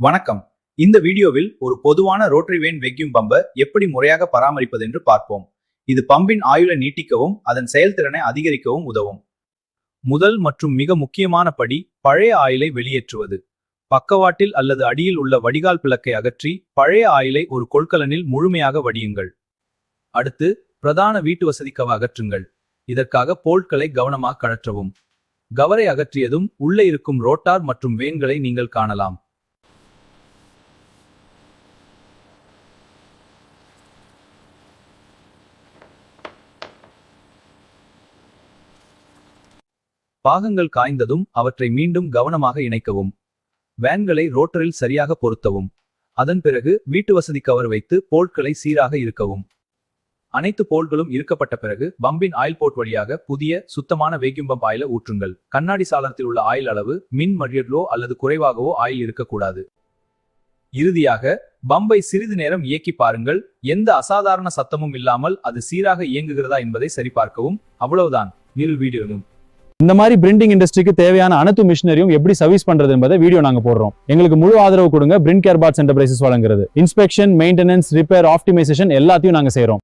வணக்கம். இந்த வீடியோவில் ஒரு பொதுவான ரோட்டரி வேன் வெக்யூம் பம்பை எப்படி முறையாக பராமரிப்பது என்று பார்ப்போம். இது பம்பின் ஆயுளை நீட்டிக்கவும் அதன் செயல்திறனை அதிகரிக்கவும் உதவும். முதல் மற்றும் மிக முக்கியமான படி பழைய ஆயிலை வெளியேற்றுவது. பக்கவாட்டில் அல்லது அடியில் உள்ள வடிகால் பிளக்கை அகற்றி பழைய ஆயிலை ஒரு கொள்கலனில் முழுமையாக வடியுங்கள். அடுத்து பிரதான வீட்டு வசதிக்காக அகற்றுங்கள். இதற்காக போல்ட்களை கவனமாக கழற்றவும். கவரை அகற்றியதும் உள்ளே இருக்கும் ரோட்டார் மற்றும் வேன்களை நீங்கள் காணலாம். பாகங்கள் காய்ந்ததும் அவற்றை மீண்டும் கவனமாக இணைக்கவும். வேன்களை ரோட்டரில் சரியாக பொருத்தவும். அதன் பிறகு வீட்டு வசதி கவர் வைத்து போல்ட்களை சீராக இருக்கவும். அனைத்து போல்ட்களும் இருக்கப்பட்ட பிறகு பம்பின் ஆயில் போர்ட் வழியாக புதிய சுத்தமான வேக்யூம் பம்ப் ஆயிலை ஊற்றுங்கள். கண்ணாடி சாளரத்தில் உள்ள ஆயில் அளவு மின் மறியலோ அல்லது குறைவாகவோ ஆயில் இருக்கக்கூடாது. இறுதியாக பம்பை சிறிது நேரம் இயக்கி பாருங்கள். எந்த அசாதாரண சத்தமும் இல்லாமல் அது சீராக இயங்குகிறதா என்பதை சரிபார்க்கவும். அவ்வளவுதான். வீடியோ இந்த மாதிரி பிரிண்டிங் இண்டஸ்ட்ரிக்கு தேவையான அனைத்து மிஷினரியும் எப்படி சர்வீஸ் பண்றது என்பதை வீடியோ நாங்க போடுறோம். எங்களுக்கு முழு ஆதரவு கொடுங்க. பிரிண்ட் கேர் பார்ட்ஸ் என்டர்பிரைசஸ் வழங்குறது. இன்ஸ்பெக்ஷன், மெயின்டெனன்ஸ், ரிப்பேர், ஆப்டிமைசேஷன் எல்லாத்தையும் நாங்க செய்றோம்.